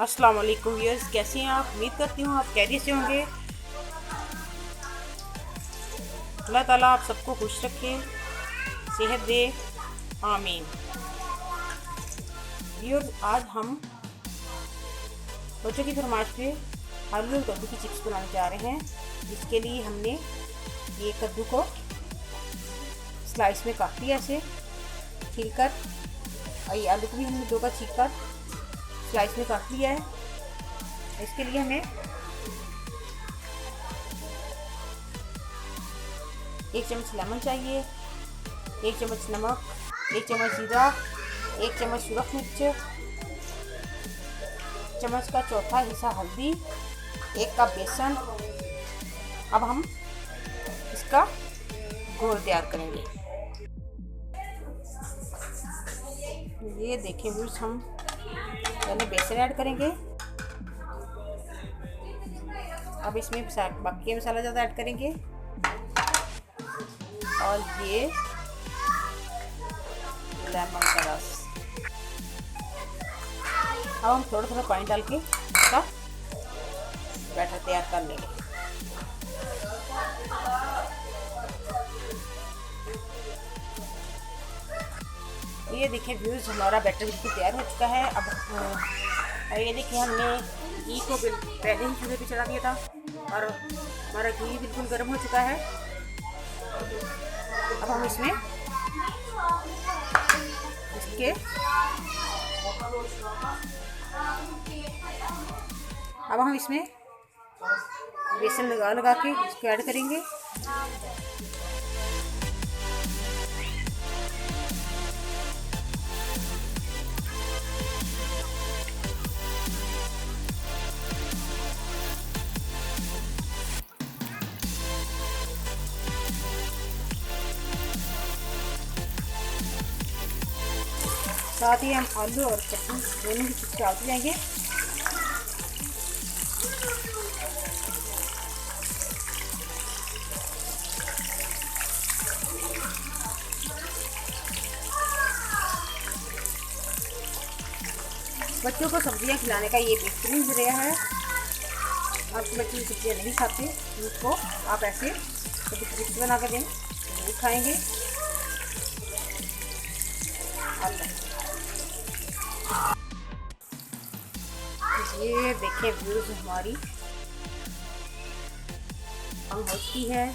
अस्सलाम वालेकुम व्यूअर्स, कैसे हैं आप? उम्मीद करती हूँ आप खैरियत से होंगे। अल्लाह ताला आप सबको खुश रखे, सेहत दे, आमीन। व्यूअर्स, आज हम बच्चों की फरमाइश पे आलू और कद्दू की चिप्स बनाने जा रहे हैं। इसके लिए हमने ये कद्दू को स्लाइस में काट लिया, ऐसे छीलकर, और ये आलू को भी हमने दो का छीलकर स्लाइस में काट लिया है। इसके लिए हमें 1 चम्मच लेमन चाहिए, 1 चम्मच नमक, 1 चम्मच जीरा, 1 चम्मच सुरख मिर्च, चम्मच का चौथा हिस्सा हल्दी, 1 कप बेसन। अब हम इसका घोल तैयार करेंगे। ये देखिए व्यूअर्स, हम पहले बेसन ऐड करेंगे। अब इसमें बाकी मसाला ज़्यादा ऐड करेंगे, और ये लेमन का रस। अब हम थोड़ा थोड़ा पानी डाल के इसका बैटर तैयार कर लेंगे। ये देखिए व्यूअर्स, हमारा बैटर बिल्कुल तैयार हो चुका है। अब ये देखिए, हमने घी को पहले ही चूल्हे पे चढ़ा दिया था, और हमारा घी बिल्कुल गर्म हो चुका है। अब हम इसमें बेसन लगा के इसको ऐड करेंगे। साथ ही हम आलू और चटनी दोनों की चिप्स डालते जाएंगे। बच्चों को सब्जियां खिलाने का ये बेहतरीन ज़रिया है। आपके बच्चे की सब्जियां नहीं खाते, उसको आप ऐसे कभी चिप्स बना कर दें, वो खाएंगे। ये देखिए व्यूज़, हमारी होती है।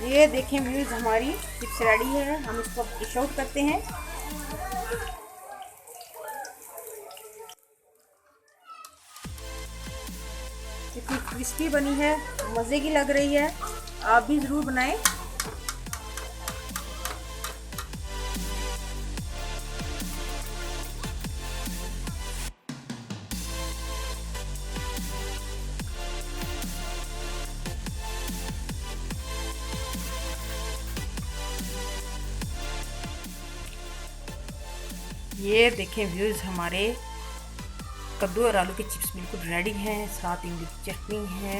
ये देखें व्यूज़, हमारी चिप्स रेडी है। हम इसको डिश आउट करते हैं। कितनी क्रिस्पी बनी है, मज़े की लग रही है। आप भी ज़रूर बनाएं। ये देखें व्यूज़, हमारे कद्दू और आलू के चिप्स बिल्कुल रेडी हैं। साथ इमली की चटनी है।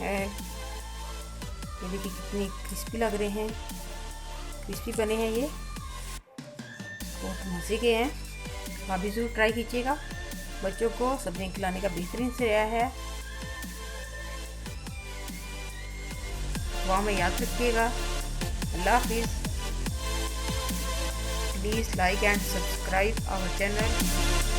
ये देखिए कितनी क्रिस्पी लग रहे हैं, क्रिस्पी बने हैं। ये बहुत मज़े के हैं। आप भी ज़रूर ट्राई कीजिएगा। बच्चों को सब्जियां खिलाने का बेहतरीन ज़रिया है। वहाँ में याद रखिएगा। अल्लाह हाफिज़। Please like and subscribe our channel.